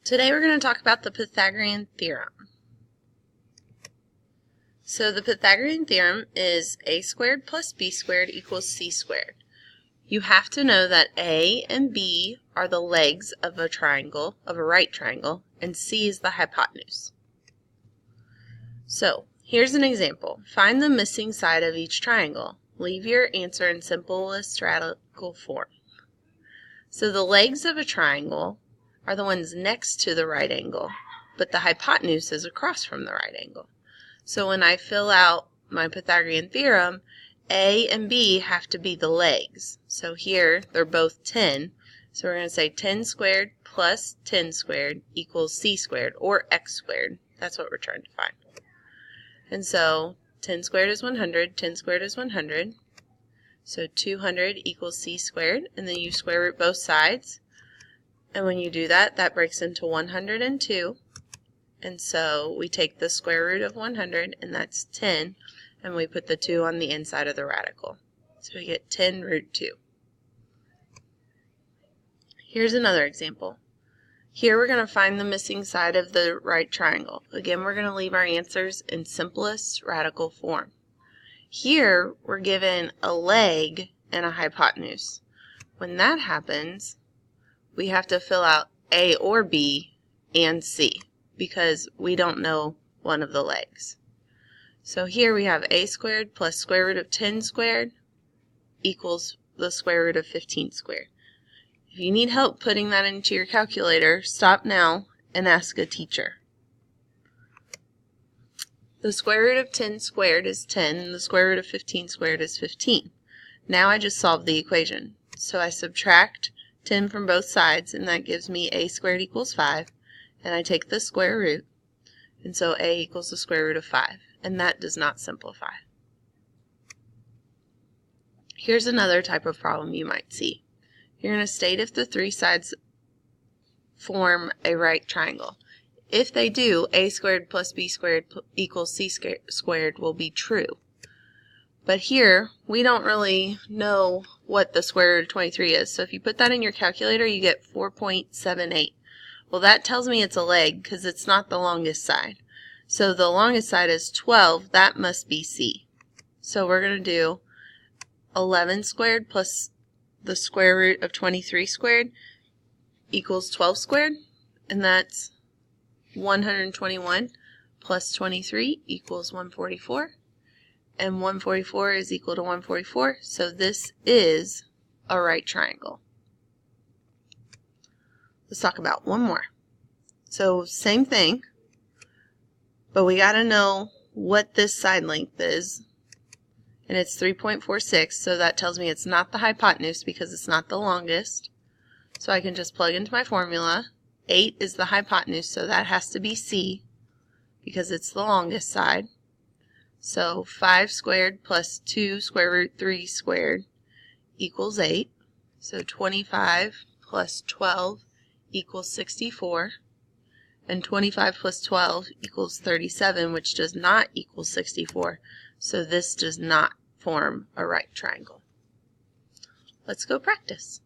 Today we're going to talk about the Pythagorean theorem. So the Pythagorean theorem is a squared plus b squared equals c squared. You have to know that a and b are the legs of a triangle, of a right triangle, and c is the hypotenuse. So here's an example. Find the missing side of each triangle. Leave your answer in simplest radical form. So the legs of a triangle are the ones next to the right angle, but the hypotenuse is across from the right angle. So when I fill out my Pythagorean theorem, A and B have to be the legs. So here they're both 10. So we're going to say 10 squared plus 10 squared equals c squared, or x squared. That's what we're trying to find. And so 10 squared is 100, 10 squared is 100. So 200 equals c squared, and then you square root both sides. And when you do that, that breaks into 102. And so we take the square root of 100, and that's 10, and we put the 2 on the inside of the radical. So we get 10 root 2. Here's another example. Here we're going to find the missing side of the right triangle. Again, we're going to leave our answers in simplest radical form. Here we're given a leg and a hypotenuse. When that happens, we have to fill out A or B and C because we don't know one of the legs. So here we have a squared plus square root of 10 squared equals the square root of 15 squared. If you need help putting that into your calculator, stop now and ask a teacher. The square root of 10 squared is 10, and the square root of 15 squared is 15. Now I just solved the equation. So I subtract 10 from both sides, and that gives me a squared equals 5, and I take the square root, and so a equals the square root of 5, and that does not simplify. Here's another type of problem you might see. You're going to state if the three sides form a right triangle. If they do, a squared plus b squared equals c squared will be true. But here, we don't really know what the square root of 23 is. So if you put that in your calculator, you get 4.78. Well, that tells me it's a leg because it's not the longest side. So the longest side is 12. That must be C. So we're going to do 11 squared plus the square root of 23 squared equals 12 squared. And that's 121 plus 23 equals 144. And 144 is equal to 144, so this is a right triangle. Let's talk about one more. So same thing, but we got to know what this side length is, and it's 3.46, so that tells me it's not the hypotenuse because it's not the longest. So I can just plug into my formula. 8 is the hypotenuse, so that has to be C because it's the longest side. So 5 squared plus 2 square root 3 squared equals 8. So 25 plus 12 equals 64. And 25 plus 12 equals 37, which does not equal 64. So this does not form a right triangle. Let's go practice.